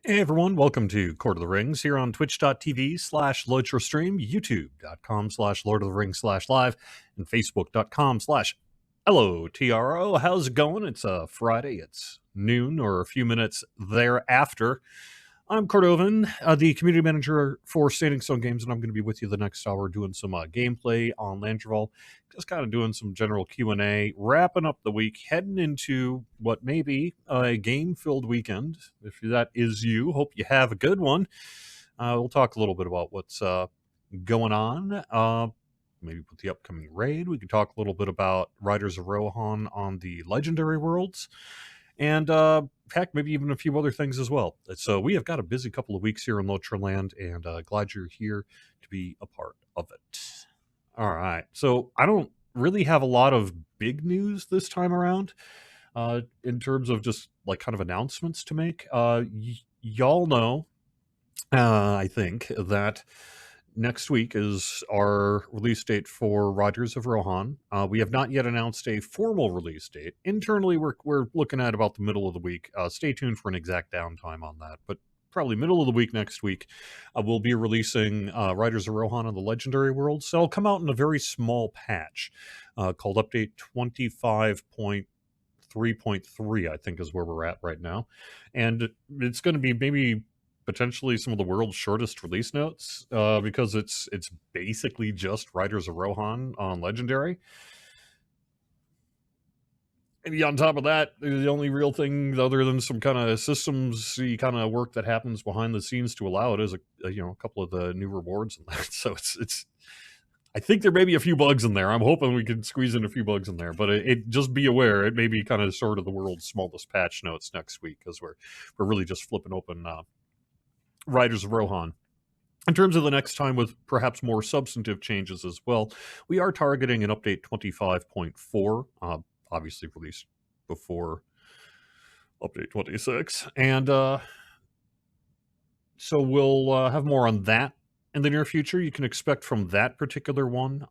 Hey everyone, welcome to Court of the Rings here on twitch.tv/LordStream, youtube.com/Lord of the Rings/live, and facebook.com/LOTRO. How's it going? It's Friday, it's noon or a few minutes thereafter. I'm Cordovan, the community manager for Standing Stone Games, and I'm going to be with you the next hour doing some gameplay on Landreval, just kind of doing some general Q&A, wrapping up the week, heading into what may be a game-filled weekend. If that is you, hope you have a good one. We'll talk a little bit about what's going on, maybe with the upcoming raid. We can talk a little bit about Riders of Rohan on the Legendary Worlds, and heck, maybe even a few other things as well. So we have got a busy couple of weeks here in Lotraland, and glad you're here to be a part of it. All right, so I don't really have a lot of big news this time around in terms of just like kind of announcements to make. Y'all know, I think, that next week is our release date for Riders of Rohan. We have not yet announced a formal release date. Internally, we're looking at about the middle of the week. Stay tuned for an exact downtime on that, but probably middle of the week next week, we'll be releasing Riders of Rohan on the Legendary World. So it'll come out in a very small patch called Update 25.3.3, I think is where we're at right now. And it's going to be maybe potentially some of the world's shortest release notes because it's basically just Riders of Rohan on Legendary. And on top of that, the only real thing other than some kind of systems kind of work that happens behind the scenes to allow it is a couple of the new rewards in that. So it's I think there may be a few bugs in there. I'm hoping we can squeeze in a few bugs in there, but it just be aware it may be kind of sort of the world's smallest patch notes next week because we're really just flipping open Riders of Rohan. In terms of the next time with perhaps more substantive changes as well, we are targeting an update 25.4, obviously released before update 26. And so we'll have more on that in the near future. You can expect from that particular one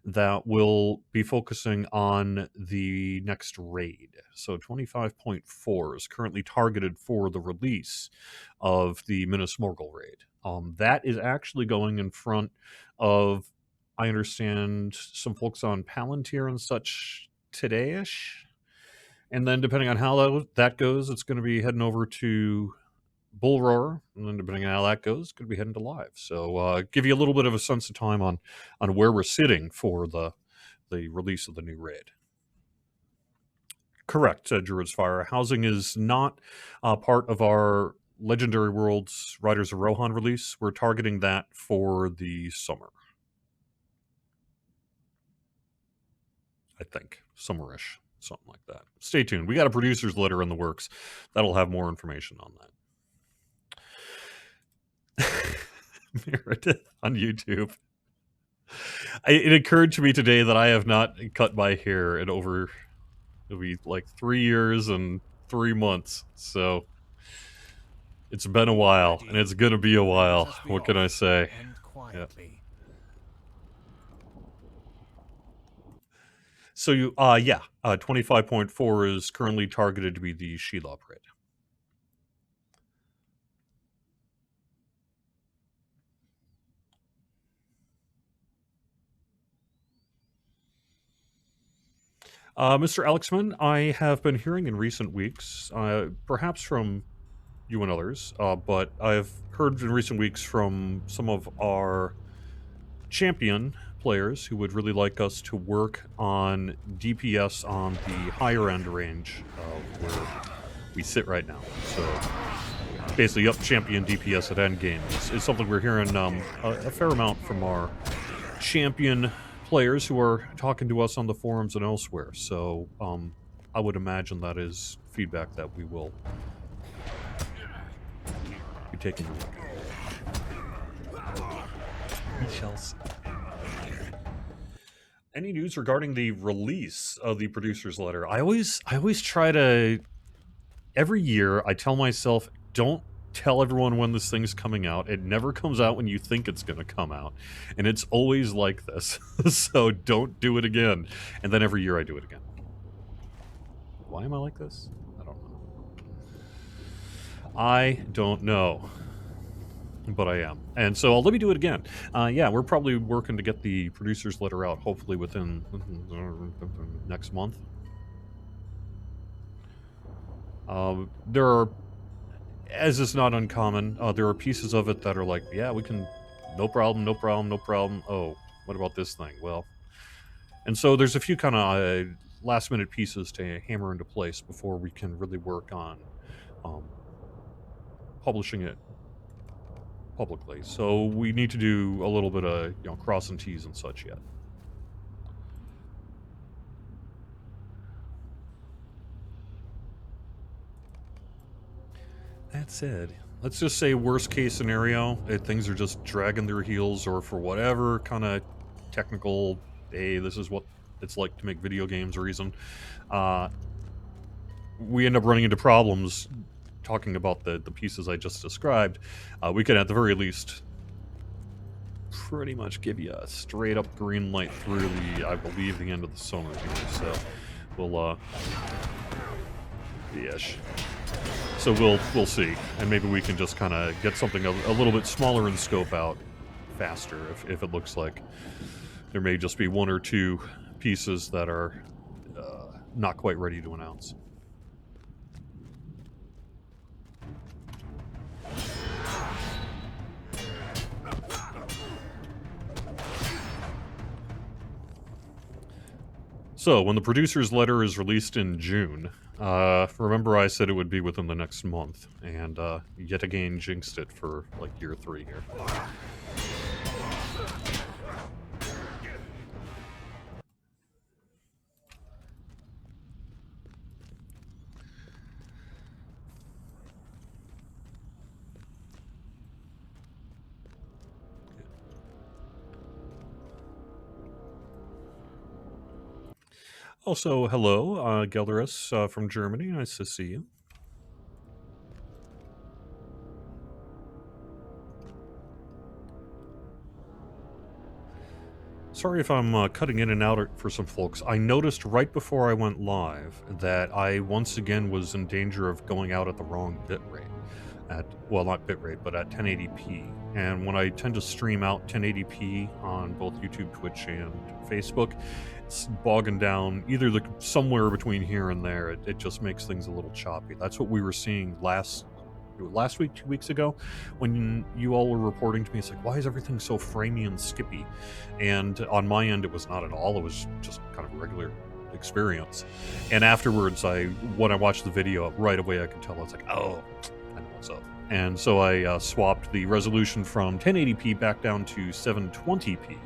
that will be focusing on the next raid. So 25.4 is currently targeted for the release of the Minas Morgul raid. That is actually going in front of, I understand, some folks on Palantir and such today-ish. And then depending on how that goes, it's going to be heading over to Bull Roar, and then depending on how that goes, could be heading to live. So give you a little bit of a sense of time on where we're sitting for the release of the new raid. Correct, Druid's Fire. Housing is not part of our Legendary Worlds Riders of Rohan release. We're targeting that for the summer. I think. Summerish. Something like that. Stay tuned. We got a producer's letter in the works. That'll have more information on that. Meredith on YouTube. It occurred to me today that I have not cut my hair in over, it'll be like 3 years and 3 months. So it's been a while, and it's going to be a while. What can I say? Yeah. So you, 25.4 is currently targeted to be the Shelob raid. Mr. Alexman, I have been hearing in recent weeks, perhaps from you and others, but I've heard in recent weeks from some of our champion players who would really like us to work on DPS on the higher end range of where we sit right now. So basically up champion DPS at endgame is something we're hearing a fair amount from our champion players who are talking to us on the forums and elsewhere. So I would imagine that is feedback that we will be taking a look at. We shall see. Any news regarding the release of the producer's letter? I always try to, every year I tell myself, don't tell everyone when this thing's coming out. It never comes out when you think it's going to come out. And it's always like this. So don't do it again. And then every year I do it again. Why am I like this? I don't I don't know, but I am. And so let me do it again. Yeah, we're probably working to get the producer's letter out, hopefully within next month. There are, as is not uncommon, there are pieces of it that are like, yeah, we can, no problem, no problem, no problem. Oh, what about this thing? Well, and so there's a few kind of last minute pieces to hammer into place before we can really work on publishing it publicly. So we need to do a little bit of crossing T's and such yet. That said, let's just say worst case scenario, things are just dragging their heels, or for whatever kind of technical, hey, this is what it's like to make video games reason, we end up running into problems talking about the pieces I just described. We could at the very least pretty much give you a straight up green light through I believe, the end of the summer here. So we'll ish. So we'll see, and maybe we can just kind of get something a little bit smaller in scope out faster if it looks like there may just be one or two pieces that are not quite ready to announce. So when the producer's letter is released in June, remember I said it would be within the next month, and yet again jinxed it for like year 3 here. Also, hello, Gelderus from Germany. Nice to see you. Sorry if I'm cutting in and out for some folks. I noticed right before I went live that I once again was in danger of going out at the wrong bitrate. Well, not bitrate, but at 1080p. And when I tend to stream out 1080p on both YouTube, Twitch, and Facebook, it's bogging down either somewhere between here and there. It just makes things a little choppy. That's what we were seeing last week, 2 weeks ago, when you all were reporting to me. It's like, why is everything so framey and skippy? And on my end, it was not at all. It was just kind of a regular experience. And afterwards, when I watched the video, right away I could tell. I was like, oh, I know what's up. And so I swapped the resolution from 1080p back down to 720p,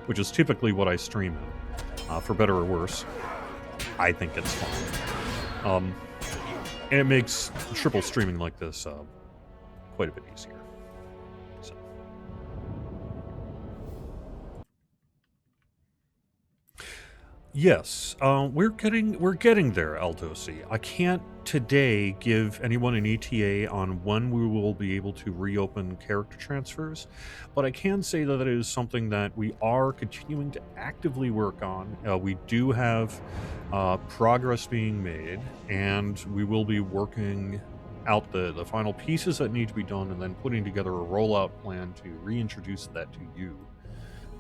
which is typically what I stream in, for better or worse. I think it's fine. And it makes triple streaming like this quite a bit easier. So. Yes, we're getting there, Aldosi. I can't today give anyone an ETA on when we will be able to reopen character transfers, but I can say that it is something that we are continuing to actively work on. We do have progress being made, and we will be working out the final pieces that need to be done, and then putting together a rollout plan to reintroduce that to you,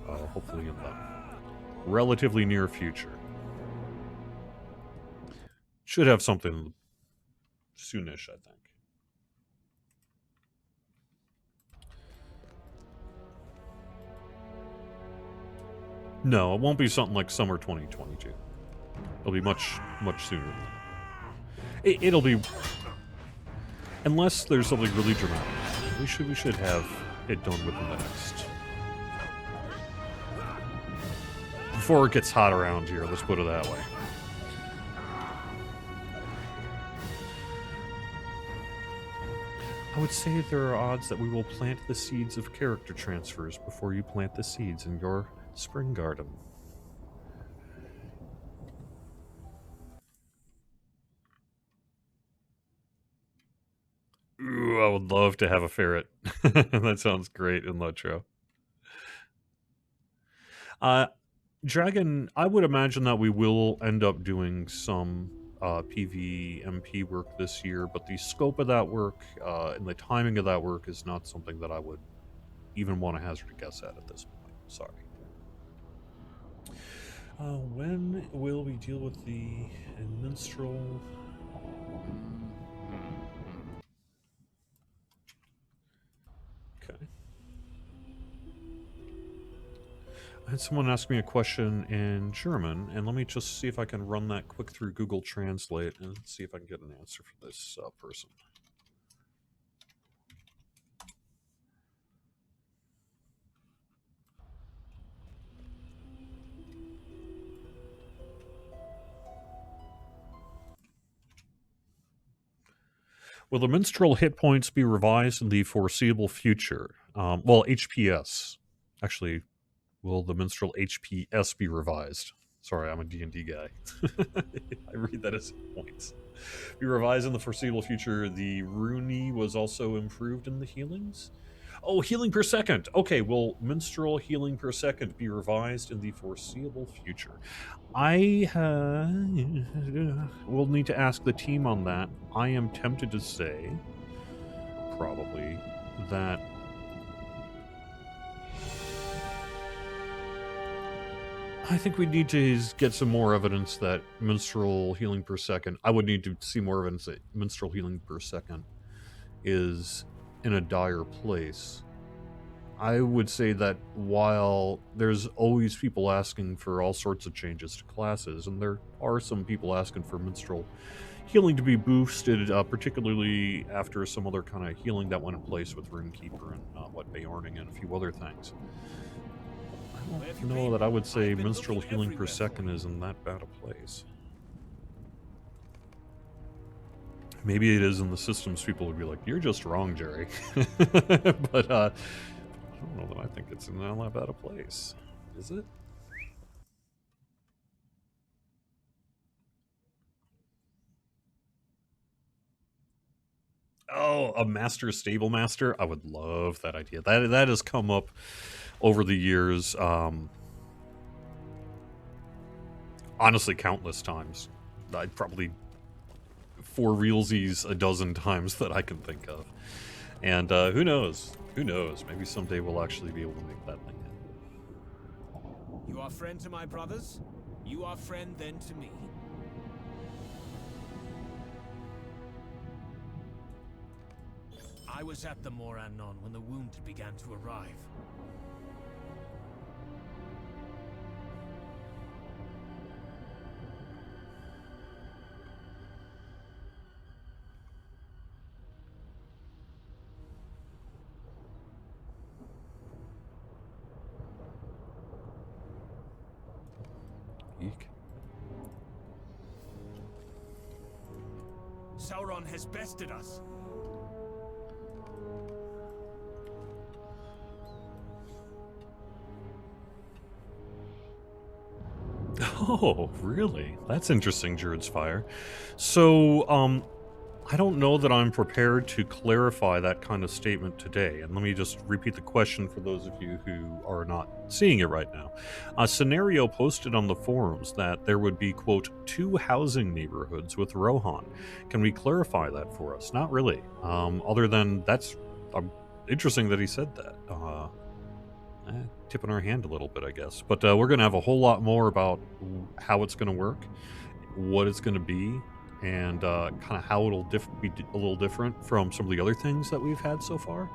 hopefully in the relatively near future. Should have something soonish, I think. No, it won't be something like summer 2022. It'll be much sooner than that. It'll be, unless there's something really dramatic. We should have it done within the next, before it gets hot around here. Let's put it that way. I would say there are odds that we will plant the seeds of character transfers before you plant the seeds in your spring garden. Ooh, I would love to have a ferret. That sounds great in Lotro. Dragon, I would imagine that we will end up doing some PVMP work this year, but the scope of that work and the timing of that work is not something that I would even want to hazard a guess at this point. Sorry. When will we deal with the minstrel? Okay. I had someone ask me a question in German, and let me just see if I can run that quick through Google Translate and see if I can get an answer for this person. Will the minstrel hit points be revised in the foreseeable future? Well, HPS. Actually, will the minstrel HPS be revised? Sorry, I'm a D&D guy. I read that as points. Be revised in the foreseeable future. The Rooney was also improved in the healings. Oh, healing per second. Okay, will minstrel healing per second be revised in the foreseeable future? I will need to ask the team on that. I am tempted to say, probably, that I think we need to get some more evidence that minstrel healing per second. I would need to see more evidence that minstrel healing per second is in a dire place. I would say that while there's always people asking for all sorts of changes to classes, and there are some people asking for minstrel healing to be boosted, particularly after some other kind of healing that went in place with Runekeeper and Bayorning and a few other things. I don't know that I would say minstrel healing per second is in that bad a place. Maybe it is in the systems. People would be like, "You're just wrong, Jerry." But I don't know that I think it's in that bad a place. Is it? Oh, a master stable master. I would love that idea. That has come up over the years. Honestly, countless times. I'd probably for realsies a dozen times that I can think of. And who knows? Who knows? Maybe someday we'll actually be able to make that thing happen. You are friend to my brothers? You are friend then to me. I was at the Morannon when the wounded began to arrive. Eek. Sauron has bested us. Oh, really? That's interesting, Druid's Fire. So, I don't know that I'm prepared to clarify that kind of statement today. And let me just repeat the question for those of you who are not seeing it right now. A scenario posted on the forums that there would be, quote, 2 housing neighborhoods with Rohan. Can we clarify that for us? Not really. Other than that's interesting that he said that. Tipping our hand a little bit, I guess. But we're going to have a whole lot more about how it's going to work, what it's going to be, and kind of how it'll be a little different from some of the other things that we've had so far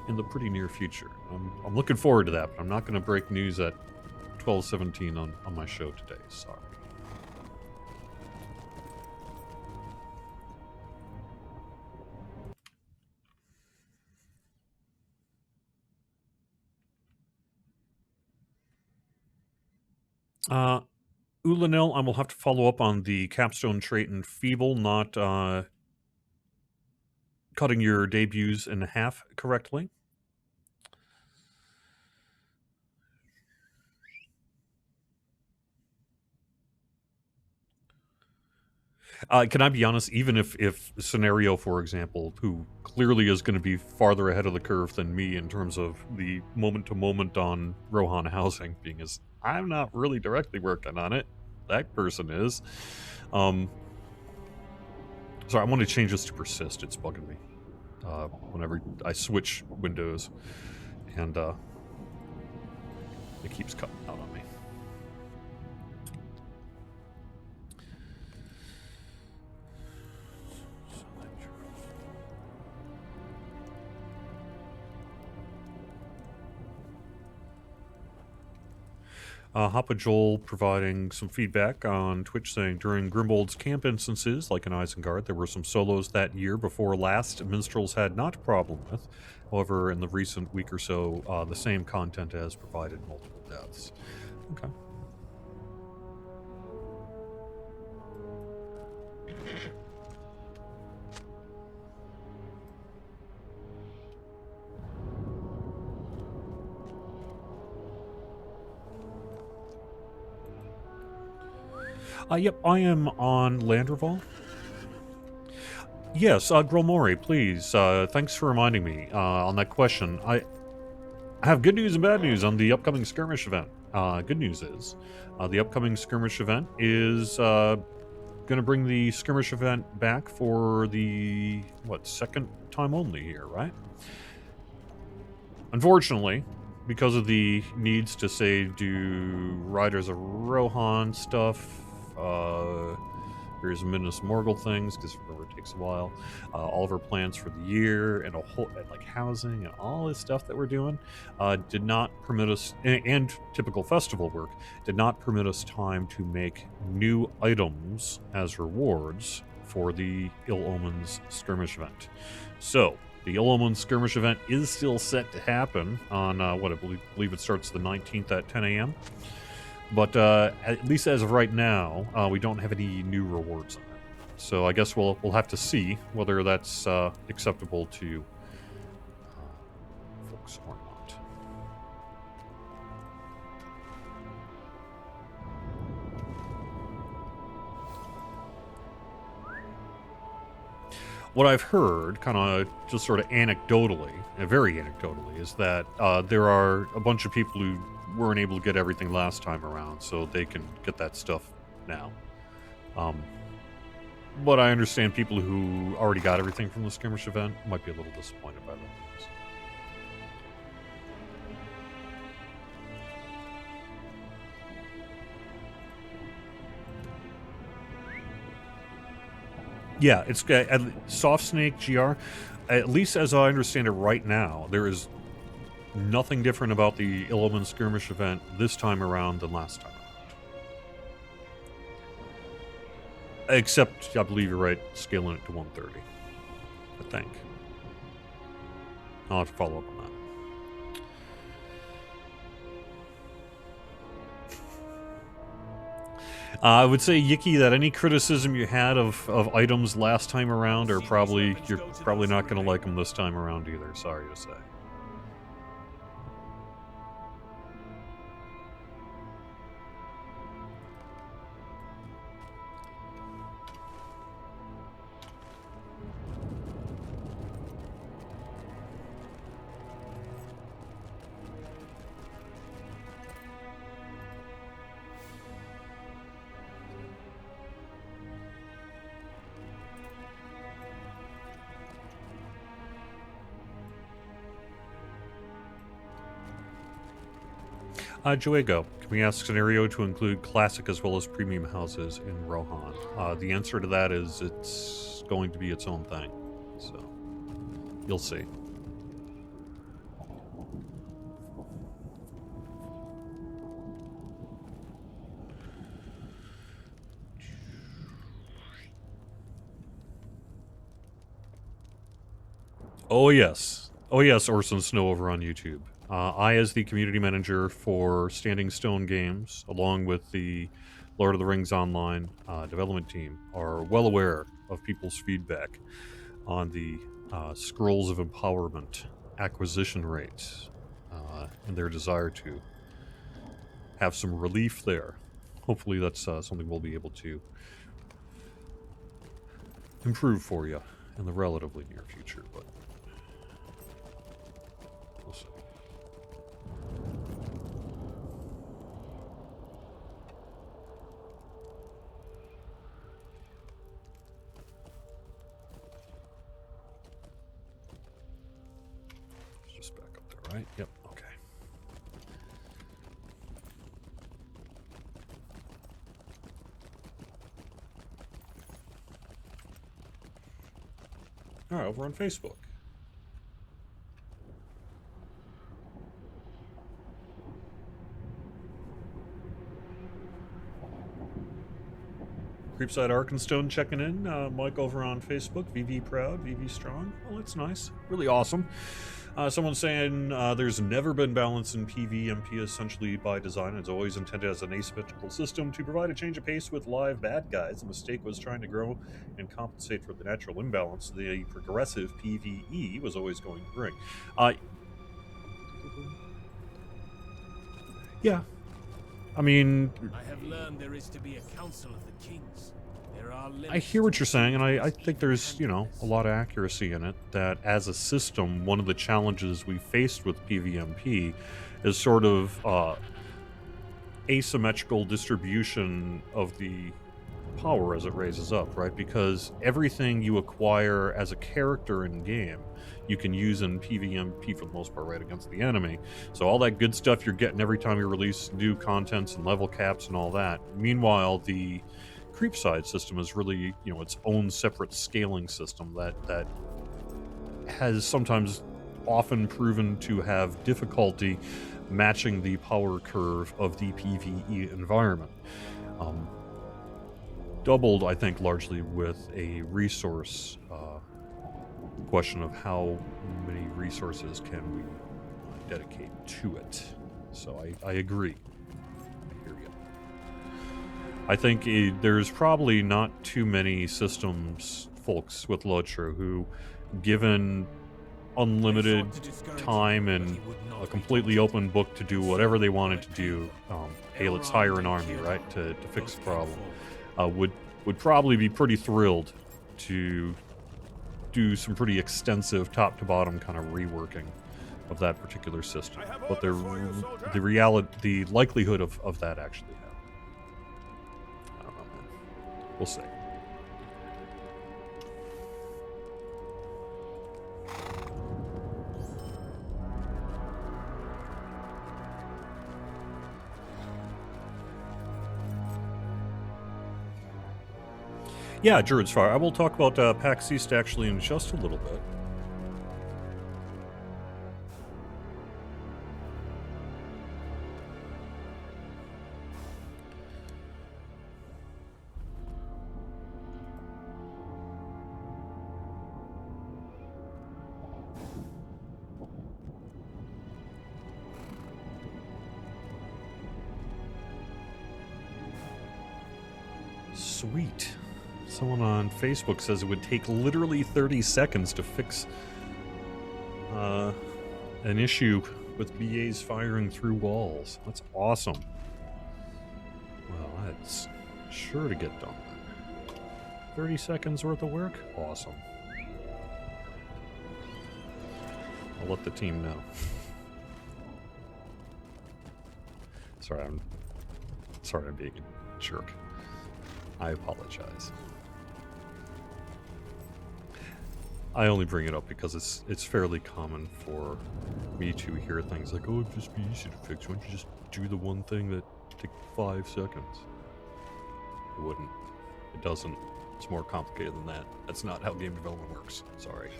in the pretty near future. I'm looking forward to that, but I'm not going to break news at 12:17 on my show today. Sorry. Ulanil, I will have to follow up on the capstone trait in Feeble, not cutting your debuts in half correctly. Can I be honest? Even if Scenario, for example, who clearly is going to be farther ahead of the curve than me in terms of the moment-to-moment on Rohan housing, being as I'm not really directly working on it, that person is. Sorry, I want to change this to persist. It's bugging me. Whenever I switch windows, and it keeps cutting out on me. Hoppa Joel providing some feedback on Twitch saying, during Grimbold's camp instances, like in Isengard, there were some solos that year before last minstrels had not a problem with. However, in the recent week or so, the same content has provided multiple deaths. Okay. Yep, I am on Landreval. Yes, Gromori, please. Thanks for reminding me on that question. I have good news and bad news on the upcoming skirmish event. Good news is the upcoming skirmish event is going to bring the skirmish event back for the, second time only here, right? Unfortunately, because of the needs to, say, do Riders of Rohan stuff, here's Minas Morgul things, because remember it takes a while. All of our plans for the year and like housing and all this stuff that we're doing did not permit us, and typical festival work did not permit us time to make new items as rewards for the Ill Omens skirmish event. So the Ill Omens skirmish event is still set to happen on I believe it starts the 19th at 10 a.m. But at least as of right now, we don't have any new rewards on it. So I guess we'll have to see whether that's acceptable to folks or not. What I've heard, kind of just sort of anecdotally, very anecdotally, is that there are a bunch of people who weren't able to get everything last time around, so they can get that stuff now. But I understand people who already got everything from the skirmish event might be a little disappointed by that. Yeah, it's Soft Snake GR. At least as I understand it right now, there is nothing different about the Ill Omen skirmish event this time around than last time around. Except, I believe you're right, scaling it to 130. I think. I'll have to follow up on that. I would say, Yiki, that any criticism you had of items last time around you're probably not going to like them this time around either, sorry to say. Juego, can we ask scenario to include classic as well as premium houses in Rohan? The answer to that is it's going to be its own thing. So, you'll see. Oh yes, Orson Snow over on YouTube. I, as the community manager for Standing Stone Games, along with the Lord of the Rings Online development team, are well aware of people's feedback on the Scrolls of Empowerment acquisition rates and their desire to have some relief there. Hopefully that's something we'll be able to improve for you in the relatively near future, but we'll see. right? Yep, okay. All right, over on Facebook. Creepside Arkenstone checking in. Mike over on Facebook. VV proud, VV strong. Oh, that's nice. Really awesome. Someone saying there's never been balance in PVMP essentially by design. It's always intended as an asymmetrical system to provide a change of pace with live bad guys. The mistake was trying to grow and compensate for the natural imbalance. The progressive PvE was always going to bring. Yeah. I mean, I have learned there is to be a council of the kings. There are I hear what you're saying, and I think there's, you know, a lot of accuracy in it, that as a system, one of the challenges we faced with PVMP is sort of asymmetrical distribution of the power as it raises up, right? Because everything you acquire as a character in game, you can use in PVMP for the most part, right, against the enemy. So all that good stuff you're getting every time you release new contents and level caps and all that. Meanwhile, the Creepside system is really, you know, its own separate scaling system that has sometimes often proven to have difficulty matching the power curve of the PvE environment. Doubled, I think, largely with a resource question of how many resources can we dedicate to it. So I agree. I hear you. I think there's probably not too many systems folks with Lotro who, given unlimited time and a completely open book to do whatever they wanted to do, hey, let's hire an army, right, to fix the problem, would probably be pretty thrilled to do some pretty extensive top to bottom kind of reworking of that particular system. But the likelihood of that actually happening, I don't know, man. We'll see. Yeah, Druid's Fire. I will talk about PAX East actually in just a little bit. Sweet. Someone on Facebook says it would take literally 30 seconds to fix an issue with BAs firing through walls. That's awesome. Well, that's sure to get done. 30 seconds worth of work? Awesome. I'll let the team know. Sorry, I'm being a jerk. I apologize. I only bring it up because it's fairly common for me to hear things like, "Oh, it'd just be easy to fix. Why don't you just do the one thing that took 5 seconds?" It wouldn't. It doesn't. It's more complicated than that. That's not how game development works. Sorry.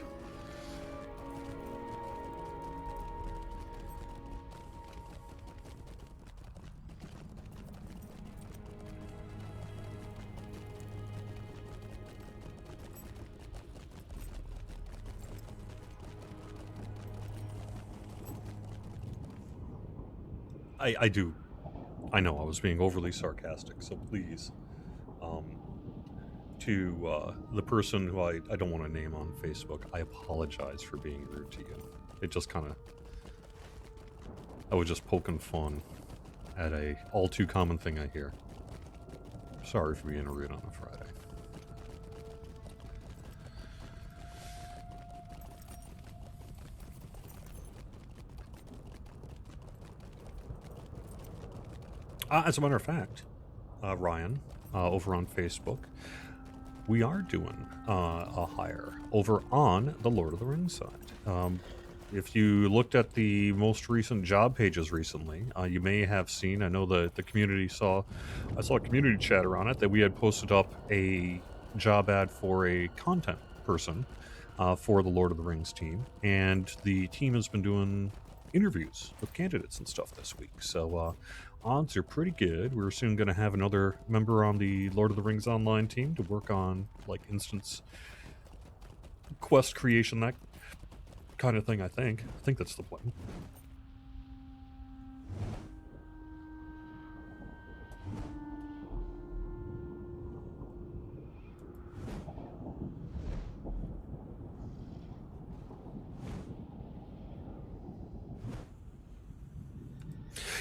I do. I know I was being overly sarcastic, so please, to the person who I don't want to name on Facebook, I apologize for being rude to you. It just kind of, I was just poking fun at a all too common thing I hear. Sorry for being rude on a Friday. As a matter of fact, Ryan, over on Facebook, we are doing a hire over on the Lord of the Rings side. if you looked at the most recent job pages recently, you may have seen, I know the community I saw a community chatter on it, that we had posted up a job ad for a content person for the Lord of the Rings team. And the team has been doing interviews with candidates and stuff this week. So odds are pretty good. We're soon going to have another member on the Lord of the Rings online team to work on like instance quest creation, that kind of thing. I think that's the plan.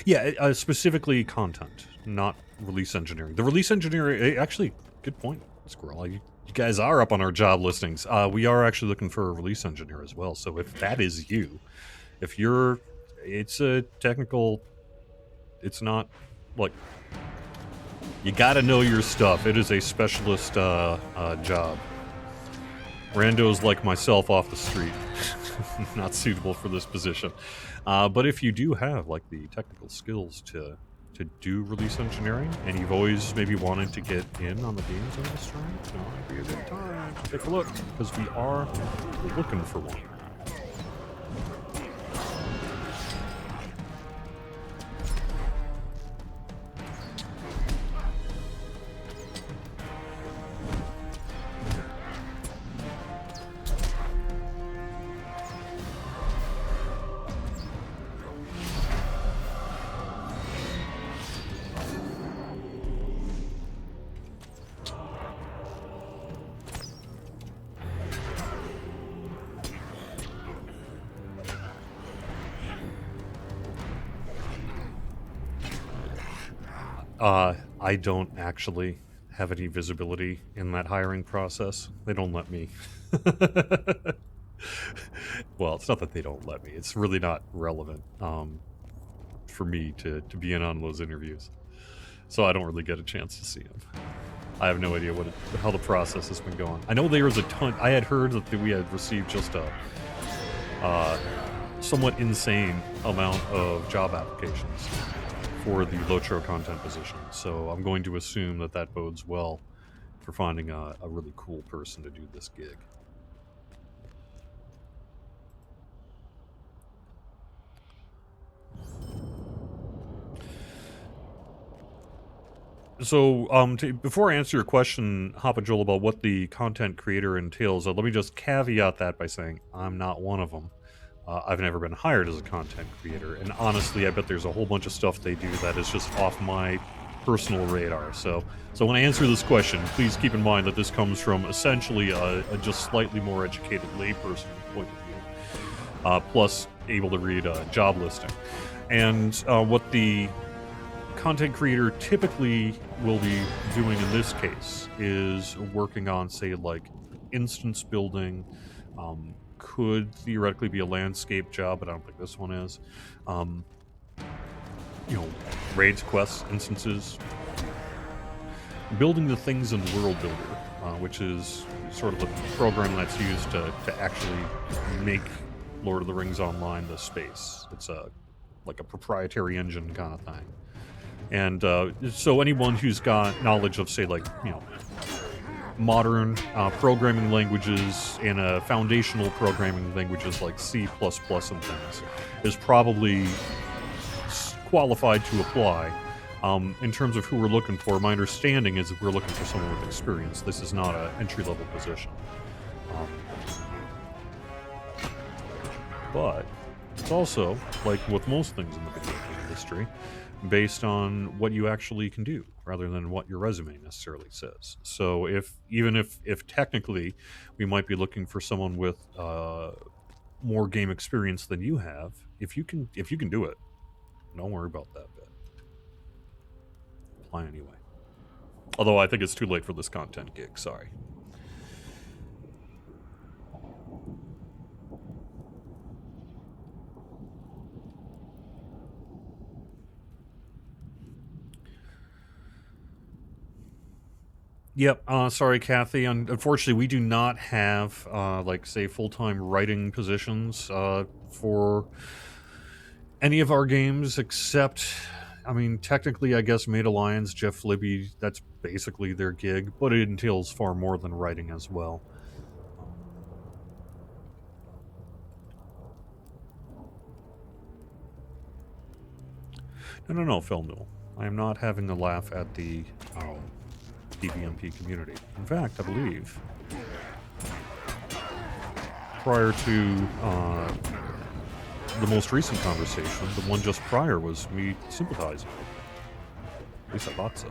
Yeah, specifically content, not release engineering. The release engineering, actually, good point, Squirrel. You guys are up on our job listings. We are actually looking for a release engineer as well. So if that is you, if you're, it's a technical, it's not like, you got to know your stuff. It is a specialist job. Randos like myself off the street, not suitable for this position. But if you do have like the technical skills to do release engineering, and you've always maybe wanted to get in on the games industry, now would be a good time to take a look, because we are looking for one. I don't actually have any visibility in that hiring process. They don't let me. Well, it's not that they don't let me. It's really not relevant for me to be in on those interviews. So I don't really get a chance to see them. I have no idea how the process has been going. I know there was a ton. I had heard that we had received just a somewhat insane amount of job applications for the Lotro content position. So I'm going to assume that that bodes well for finding a really cool person to do this gig. So, before I answer your question, Hoppa Joel, about what the content creator entails, let me just caveat that by saying I'm not one of them. I've never been hired as a content creator, and honestly, I bet there's a whole bunch of stuff they do that is just off my personal radar. So when I answer this question, please keep in mind that this comes from essentially a just slightly more educated layperson point of view, plus able to read a job listing. And what the content creator typically will be doing in this case is working on, say, like instance building. Could theoretically be a landscape job, but I don't think this one is. Raids, quests, instances, building the things in World Builder, which is sort of the program that's used to actually make Lord of the Rings Online the space. It's like a proprietary engine kind of thing. And so anyone who's got knowledge of, say, like, modern programming languages and foundational programming languages like C++ and things is probably qualified to apply. In terms of who we're looking for, my understanding is that we're looking for someone with experience. This is not an entry-level position. But it's also, like with most things in the video game industry, based on what you actually can do rather than what your resume necessarily says. So even if technically we might be looking for someone with more game experience than you have, if you can do it, don't worry about that bit. Apply anyway. Although I think it's too late for this content gig, sorry. Yep. Sorry, Kathy. Unfortunately, we do not have, like, say, full-time writing positions for any of our games, except, I mean, technically, I guess Made Alliance, Jeff Libby, that's basically their gig, but it entails far more than writing as well. No, Phil Newell. I am not having a laugh at the PVMP community. In fact, I believe prior to the most recent conversation, the one just prior was me sympathizing. At least I thought so.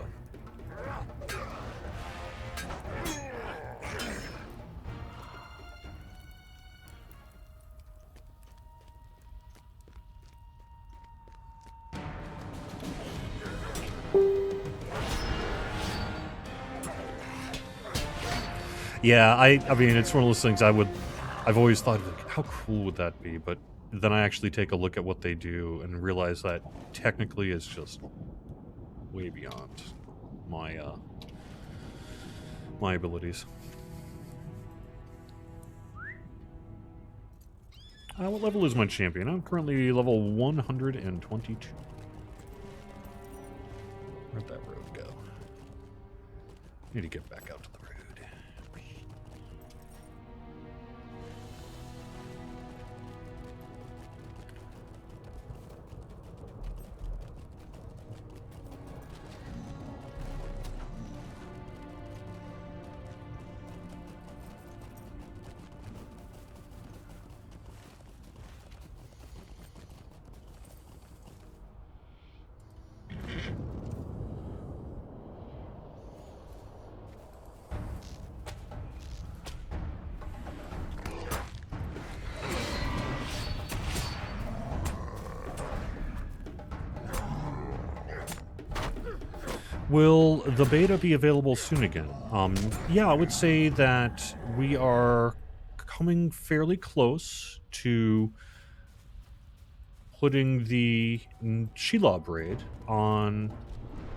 Yeah, I mean, it's one of those things I've always thought, like, how cool would that be? But then I actually take a look at what they do and realize that technically it's just way beyond my my abilities. What level is my champion? I'm currently level 122. Where'd that road go? Need to get back out to the road. Will the beta be available soon again? Yeah, I would say that we are coming fairly close to putting the Shelob raid on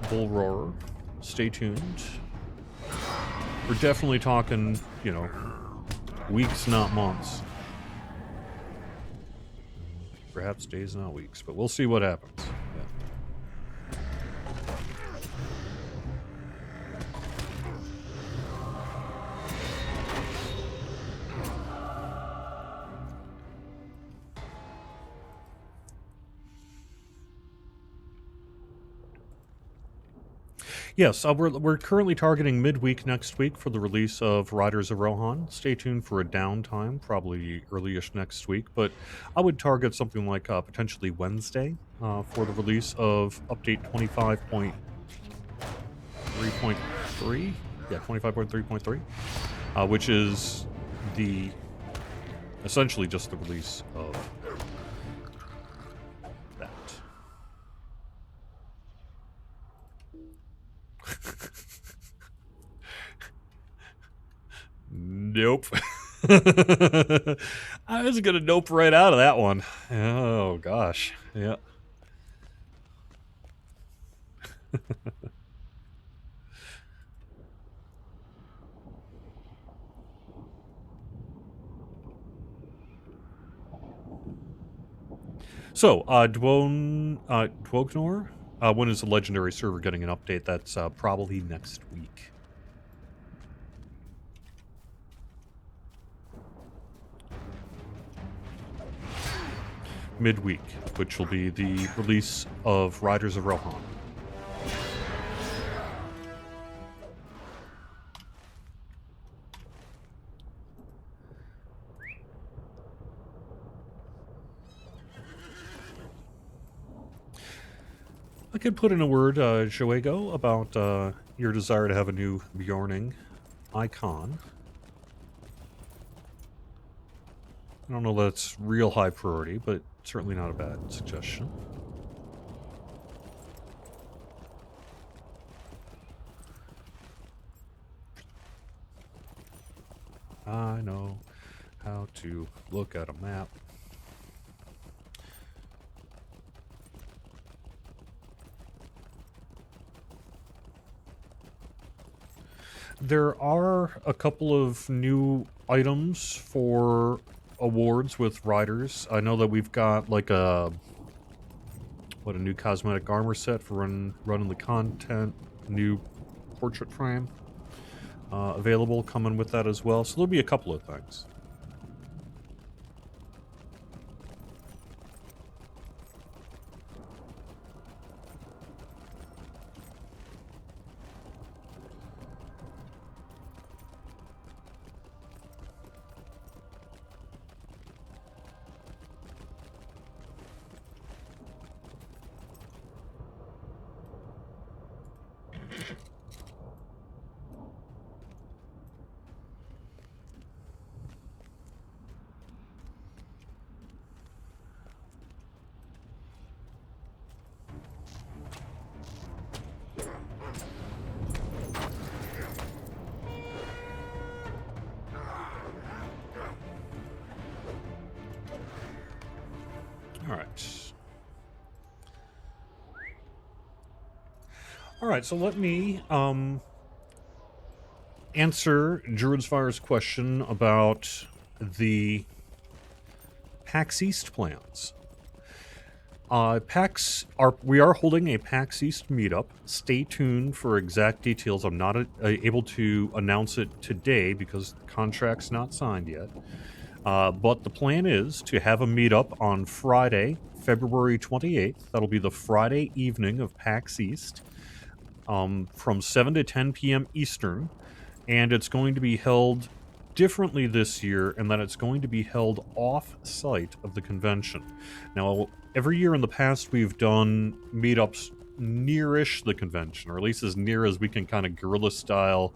Bull Roarer. Stay tuned. We're definitely talking, you know, weeks, not months. Perhaps days, not weeks, but we'll see what happens. Yeah. Yes, we're currently targeting midweek next week for the release of Riders of Rohan. Stay tuned for a downtime, probably early-ish next week, but I would target something like potentially Wednesday for the release of update 25.3.3. Yeah, 25.3.3, which is essentially just the release of that. Nope. I was gonna nope right out of that one. Oh gosh. Yeah. So, Dwognor, when is the legendary server getting an update? That's probably next week. Midweek, which will be the release of Riders of Rohan. I could put in a word, Joego, about your desire to have a new Bjorning icon. I don't know that it's real high priority, but certainly not a bad suggestion. I know how to look at a map. There are a couple of new items for awards with riders. I know that we've got like a new cosmetic armor set for running the content, new portrait frame available coming with that as well. So there'll be a couple of things. Alright, so let me answer Druidsfire's question about the PAX East plans. We are holding a PAX East meetup. Stay tuned for exact details. I'm not able to announce it today because the contract's not signed yet. But the plan is to have a meetup on Friday, February 28th. That'll be the Friday evening of PAX East, from 7 to 10 p.m. Eastern. And it's going to be held differently this year in that it's going to be held off-site of the convention. Now, every year in the past, we've done meetups near-ish the convention, or at least as near as we can kind of guerrilla-style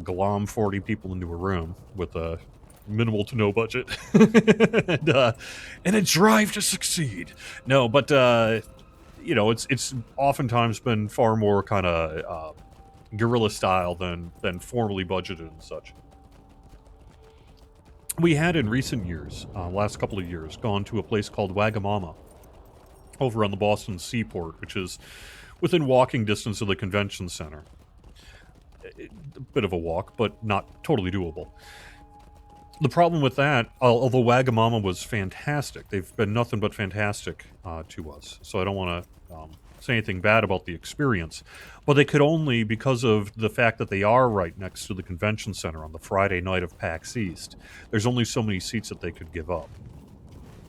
glom 40 people into a room with a minimal to no budget and a drive to succeed. No, but you know, it's oftentimes been far more kind of guerrilla style than formally budgeted and such. We had in recent years, last couple of years, gone to a place called Wagamama over on the Boston Seaport, which is within walking distance of the convention center. A bit of a walk, but not totally doable. The problem with that, although Wagamama was fantastic, they've been nothing but fantastic to us, so I don't want to say anything bad about the experience, but they could only, because of the fact that they are right next to the convention center on the Friday night of PAX East, there's only so many seats that they could give up.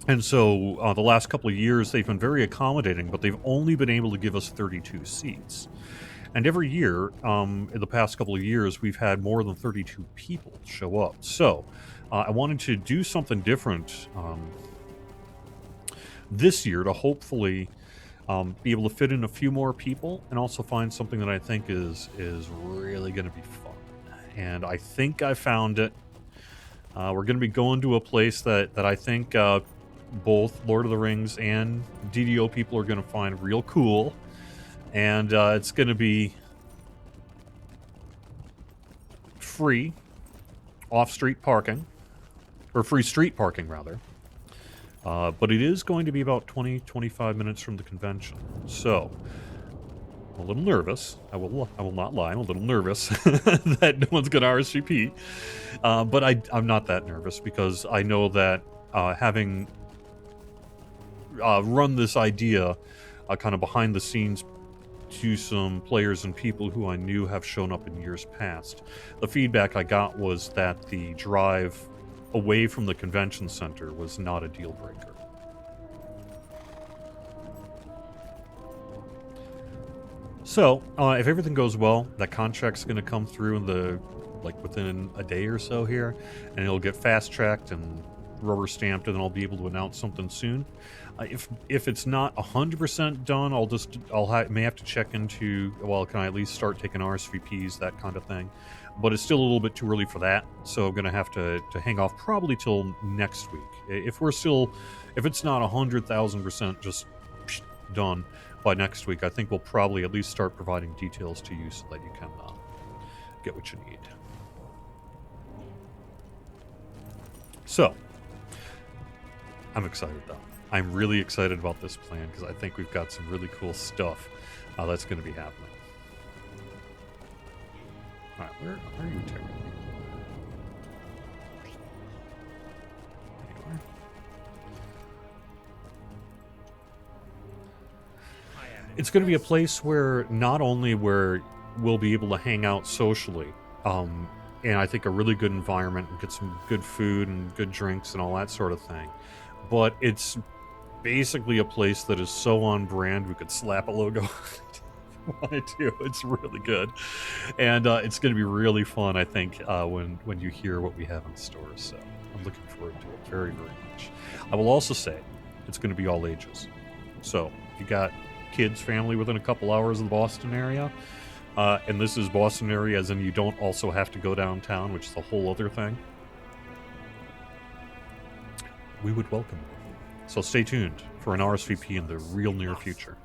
And so the last couple of years, they've been very accommodating, but they've only been able to give us 32 seats. And every year, in the past couple of years, we've had more than 32 people show up. So I wanted to do something different this year to hopefully be able to fit in a few more people and also find something that I think is really going to be fun. And I think I found it. We're going to be going to a place that I think both Lord of the Rings and DDO people are going to find real cool. And it's going to be free off-street parking, or free street parking, rather. But it is going to be about 20-25 minutes from the convention. So, I'm a little nervous. I will not lie. I'm a little nervous that no one's going to RSVP. But I'm not that nervous because I know that having run this idea kind of behind the scenes to some players and people who I knew have shown up in years past, the feedback I got was that the drive away from the convention center was not a deal breaker. So, if everything goes well, that contract's going to come through within a day or so here, and it'll get fast-tracked and rubber-stamped, and then I'll be able to announce something soon. If it's not 100% done, may have to check into, well, can I at least start taking RSVPs, that kind of thing. But it's still a little bit too early for that, so I'm going to have to hang off probably till next week. If it's not 100,000% just done by next week, I think we'll probably at least start providing details to you so that you can get what you need. So, I'm excited though. I'm really excited about this plan because I think we've got some really cool stuff that's going to be happening. Alright, where are you technically? Anyway. It's going to be a place where not only where we'll be able to hang out socially, and I think a really good environment and get some good food and good drinks and all that sort of thing, but it's basically a place that is so on brand we could slap a logo if we wanted to. It's really good, and it's going to be really fun, I think, when you hear what we have in store. So I'm looking forward to it very, very much. I will also say it's going to be all ages. So if you got kids, family within a couple hours of the Boston area, and this is Boston area as in you don't also have to go downtown, which is a whole other thing, we would welcome you. So stay tuned for an RSVP in the real near future.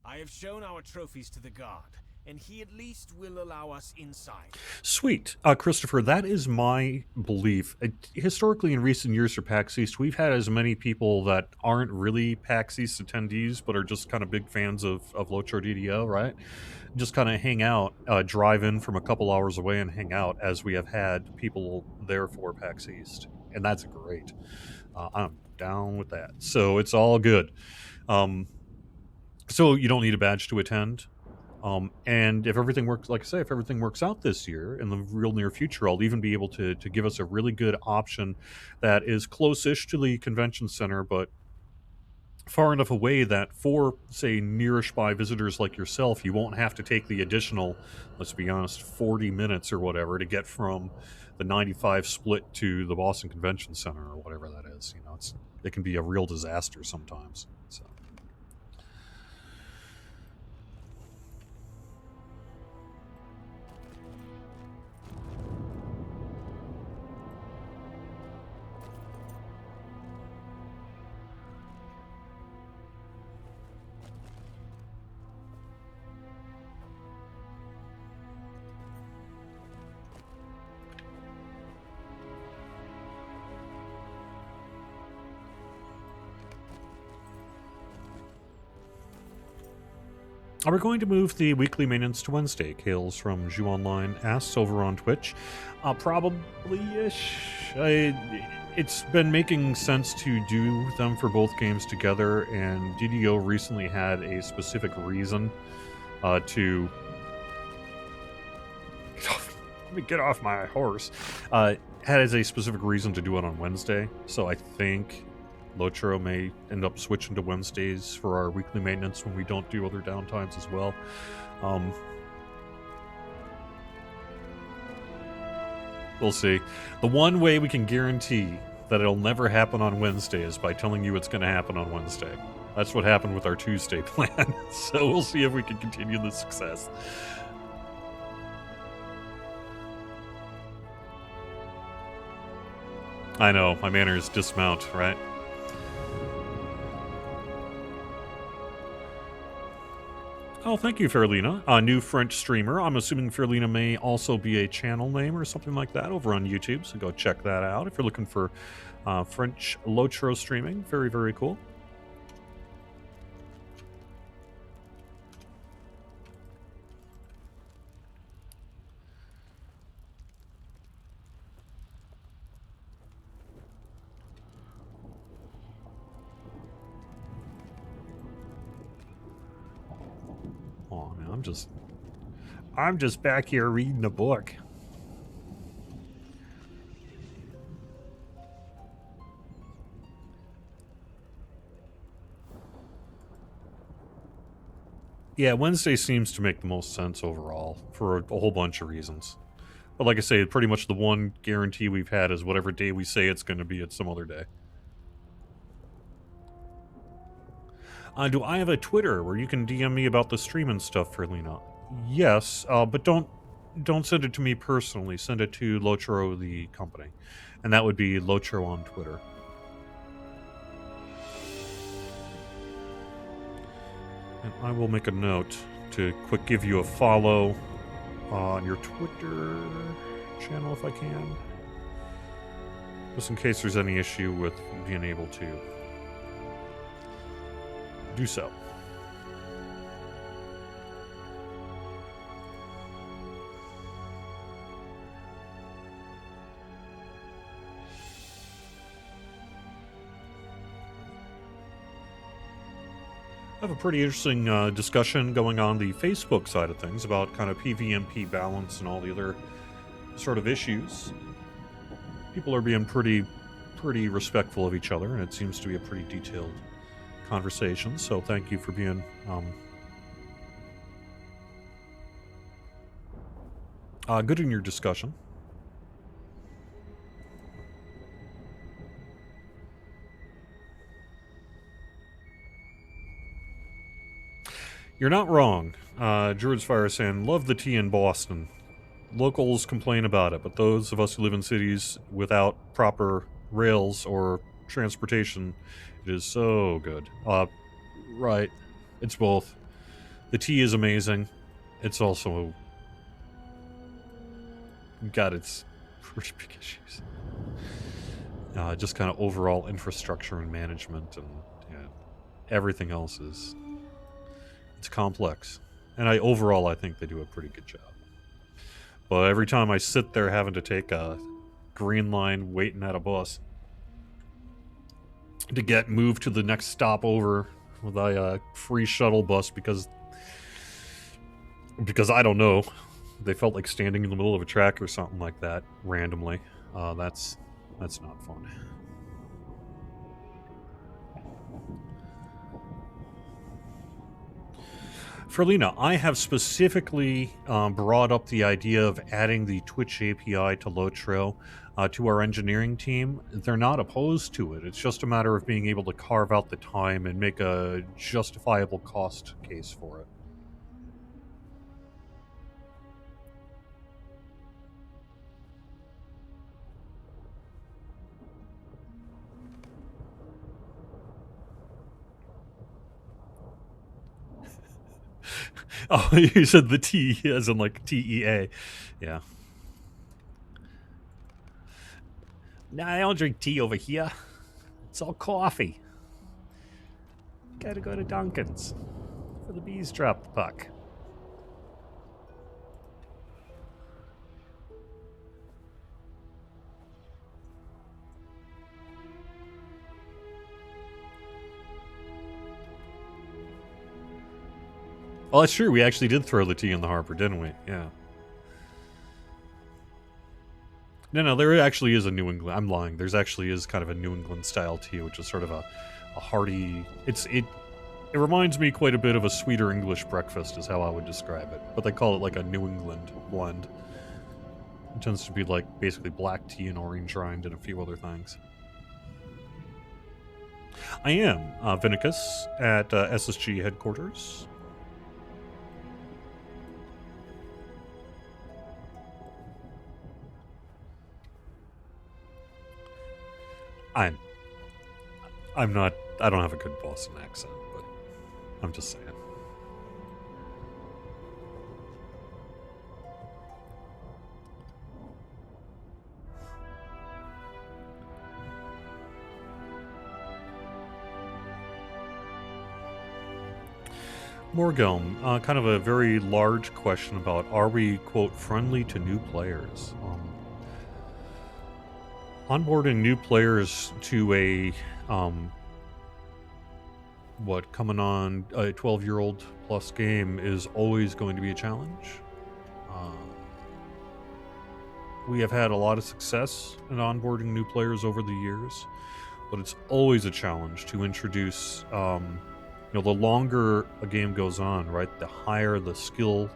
I have shown our trophies to the guard, and he at least will allow us inside. Sweet. Christopher, that is my belief. Historically, in recent years for PAX East, we've had as many people that aren't really PAX East attendees, but are just kind of big fans of Lotro DDO, right? Just kind of hang out, drive in from a couple hours away and hang out, as we have had people there for PAX East. And that's great. I'm down with that. So it's all good. So you don't need a badge to attend. And if everything works, like I say, if everything works out this year in the real near future, I'll even be able to give us a really good option that is close-ish to the convention center, but far enough away that for, say, nearish by visitors like yourself, you won't have to take the additional, let's be honest, 40 minutes or whatever to get from the 95 split to the Boston Convention Center or whatever that is. You know, it can be a real disaster sometimes. So. Are we going to move the weekly maintenance to Wednesday? Kales from Ju Online asks over on Twitch. Probably-ish. It's been making sense to do them for both games together, and DDO recently had a specific reason to... Let me get off my horse. Had as a specific reason to do it on Wednesday, so I think Lotro may end up switching to Wednesdays for our weekly maintenance when we don't do other downtimes as well. We'll see. The one way we can guarantee that it'll never happen on Wednesday is by telling you it's going to happen on Wednesday. That's what happened with our Tuesday plan. So we'll see if we can continue the success. I know, my manners dismount, right? Oh, thank you, Fairlina. A new French streamer. I'm assuming Fairlina may also be a channel name or something like that over on YouTube, so go check that out if you're looking for French Lotro streaming. Very, very cool. Oh man, I'm just back here reading a book. Yeah, Wednesday seems to make the most sense overall for a whole bunch of reasons. But like I say, pretty much the one guarantee we've had is whatever day we say it's going to be, it's some other day. Do I have a Twitter where you can DM me about the stream and stuff, Fairlina? Yes, but don't send it to me personally. Send it to Lotro, the company. And that would be Lotro on Twitter. And I will make a note to quick give you a follow on your Twitter channel if I can. just in case there's any issue with being able to do so. I have a pretty interesting discussion going on the Facebook side of things about kind of PVMP balance and all the other sort of issues. People are being pretty respectful of each other, and it seems to be a pretty detailed conversation. So thank you for being good in your discussion. You're not wrong. Druid's Fire saying, love the tea in Boston. Locals complain about it, but those of us who live in cities without proper rails or transportation, it is so good. Right. It's both. The tea is amazing. It's also got its pretty big issues. Just kind of overall infrastructure and management and everything else is... It's complex. And I think they do a pretty good job. But every time I sit there having to take a green line waiting at a bus to get moved to the next stop over with a free shuttle bus because I don't know, they felt like standing in the middle of a track or something like that randomly. That's not fun. Ferlina, I have specifically brought up the idea of adding the Twitch API to Lotro to our engineering team. They're not opposed to it. It's just a matter of being able to carve out the time and make a justifiable cost case for it. Oh, you said the T as in like TEA. Yeah. Nah, I don't drink tea over here. It's all coffee. Gotta go to Dunkin's for the bees drop the puck. Oh, that's true. We actually did throw the tea in the harbor, didn't we? Yeah. No, there actually is a New England... I'm lying. There's actually is kind of a New England style tea, which is sort of a hearty... It reminds me quite a bit of a sweeter English breakfast is how I would describe it. But they call it like a New England blend. It tends to be like basically black tea and orange rind and a few other things. I am Vinicus at SSG headquarters. I'm not... I don't have a good Boston accent, but I'm just saying. Morgelm, kind of a very large question about, are we, quote, friendly to new players? Onboarding new players to a, coming on a 12-year-old plus game is always going to be a challenge. We have had a lot of success in onboarding new players over the years, but it's always a challenge to introduce, the longer a game goes on, right, the higher the skill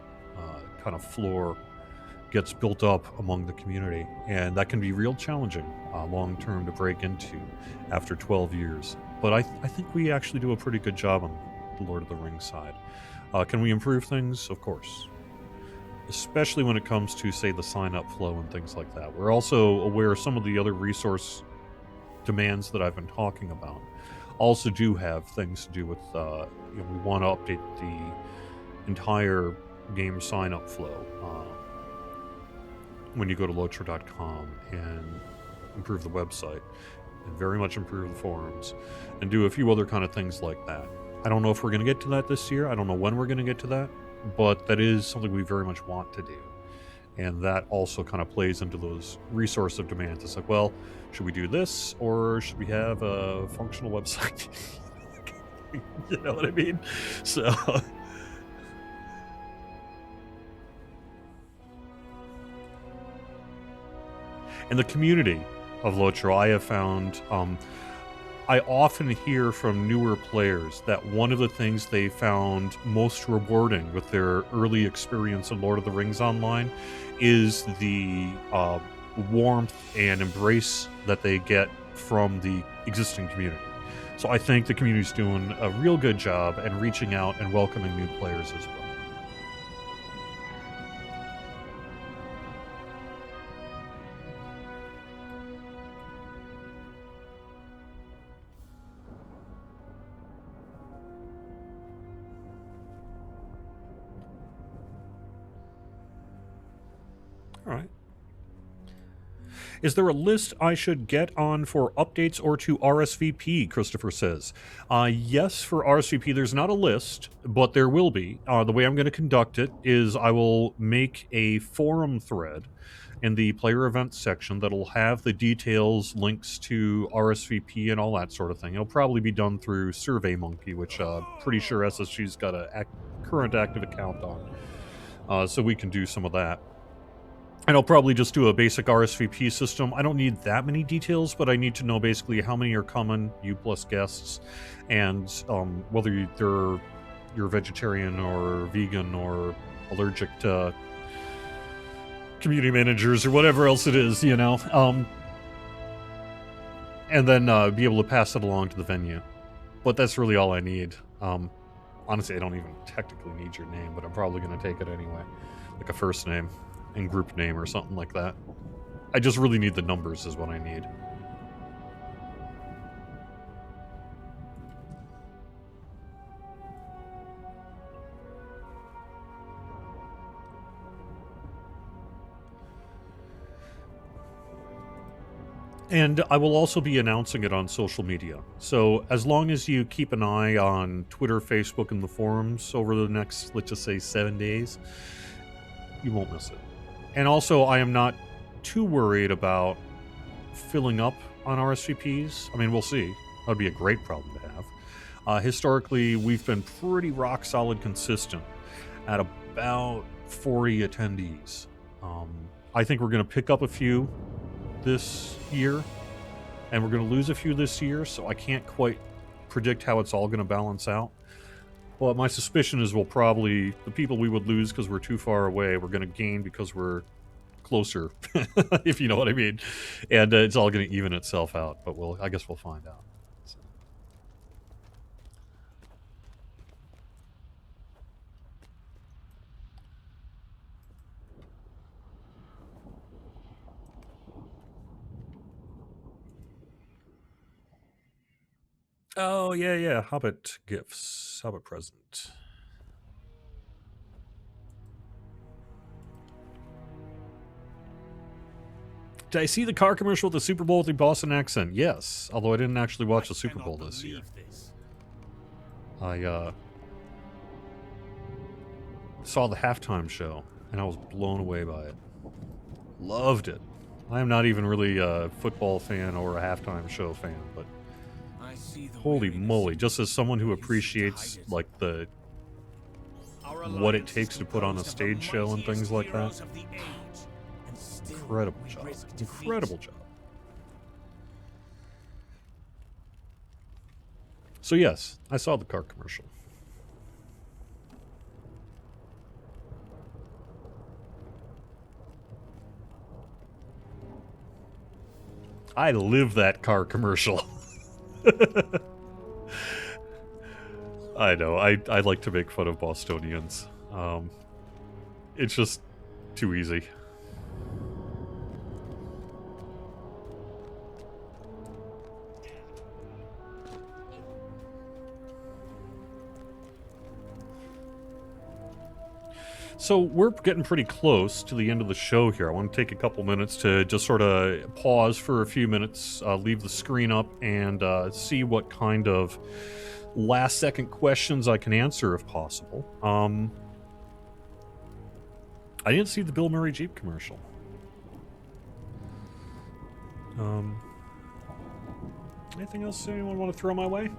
kind of floor gets built up among the community, and that can be real challenging long-term to break into after 12 years. But I think we actually do a pretty good job on the Lord of the Rings side. Can we improve things? Of course. Especially when it comes to, say, the sign-up flow and things like that. We're also aware of some of the other resource demands that I've been talking about also do have things to do with, we want to update the entire game sign-up flow when you go to Lotro.com, and improve the website, and very much improve the forums, and do a few other kind of things like that. I don't know if we're going to get to that this year. I don't know when we're going to get to that, but that is something we very much want to do. And that also kind of plays into those resource of demands. It's like, well, should we do this or should we have a functional website? You know what I mean? So in the community of Lotro, I have found I often hear from newer players that one of the things they found most rewarding with their early experience in Lord of the Rings Online is the warmth and embrace that they get from the existing community. So I think the community's doing a real good job and reaching out and welcoming new players as well. All right. Is there a list I should get on for updates or to RSVP? Christopher says. Yes, for RSVP, there's not a list, but there will be. The way I'm going to conduct it is I will make a forum thread in the player events section that'll have the details, links to RSVP and all that sort of thing. It'll probably be done through SurveyMonkey, which pretty sure SSG's got a current active account on. So we can do some of that. And I'll probably just do a basic RSVP system. I don't need that many details, but I need to know basically how many are coming, you plus guests, and whether you're vegetarian or vegan or allergic to community managers or whatever else it is, you know. And then be able to pass it along to the venue. But that's really all I need. Honestly, I don't even technically need your name, but I'm probably going to take it anyway. Like a first name and group name or something like that. I just really need the numbers is what I need. And I will also be announcing it on social media. So as long as you keep an eye on Twitter, Facebook, and the forums over the next, let's just say, 7 days, you won't miss it. And also, I am not too worried about filling up on RSVPs. I mean, we'll see. That would be a great problem to have. Historically, we've been pretty rock solid consistent at about 40 attendees. I think we're going to pick up a few this year, and we're going to lose a few this year, so I can't quite predict how it's all going to balance out. But my suspicion is we'll probably, the people we would lose because we're too far away, we're going to gain because we're closer, if you know what I mean. And it's all going to even itself out, but I guess we'll find out. So. Oh, yeah. Hobbit gifts. Hobbit present. Did I see the car commercial with the Super Bowl with the Boston accent? Yes, although I didn't actually watch the Super Bowl this year. I saw the halftime show, and I was blown away by it. Loved it. I am not even really a football fan or a halftime show fan, but holy moly, just as someone who appreciates like what it takes to put on a stage show and things like that. Incredible job. Incredible job. So yes, I saw the car commercial. I live that car commercial. I know. I like to make fun of Bostonians. It's just too easy. So we're getting pretty close to the end of the show here. I want to take a couple minutes to just sort of pause for a few minutes, leave the screen up, and see what kind of last-second questions I can answer if possible. I didn't see the Bill Murray Jeep commercial. Anything else anyone want to throw my way?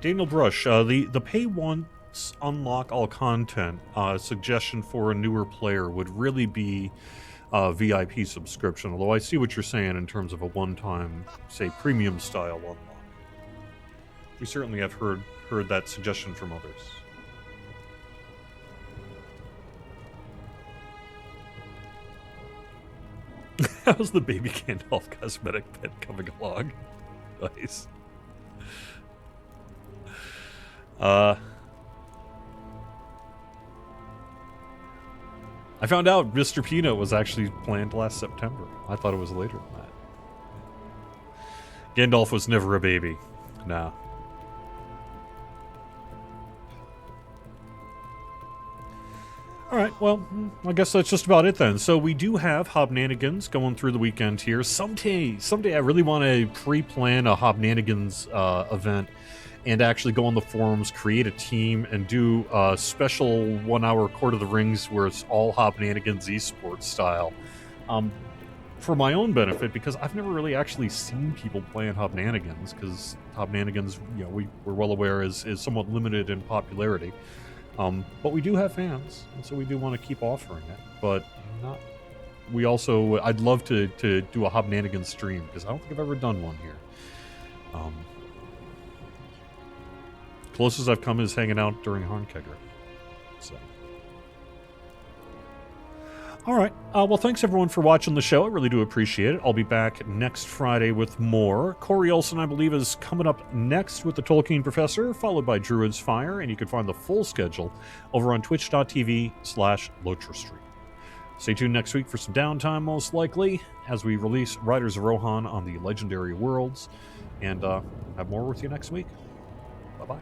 Daniel Brush, the pay once, unlock all content suggestion for a newer player would really be VIP subscription, although I see what you're saying in terms of a one-time, say, premium style unlock. We certainly have heard that suggestion from others. How's the baby Gandalf cosmetic pet coming along? Nice. I found out Mr. Peanut was actually planned last September. I thought it was later than that. Gandalf was never a baby. Nah. Alright, well, I guess that's just about it then. So we do have Hobnanigans going through the weekend here. Someday I really want to pre-plan a Hobnanigans event and actually go on the forums, create a team, and do a special 1 hour Court of the Rings where it's all Hobnanigans esports style. For my own benefit, because I've never really actually seen people playing Hobnanigans, because Hobnanigans, you know, we're well aware is somewhat limited in popularity. But we do have fans, and so we do want to keep offering it. But I'd love to do a Hobnanigans stream, because I don't think I've ever done one here. Closest I've come is hanging out during Hornkegger. So. Alright, well thanks everyone for watching the show, I really do appreciate it. I'll be back next Friday with more. Corey Olsen, I believe, is coming up next with the Tolkien Professor, followed by Druid's Fire, and you can find the full schedule over on twitch.tv/LotraStream. Stay tuned next week for some downtime, most likely, as we release Riders of Rohan on the Legendary Worlds, and have more with you next week. Bye-bye.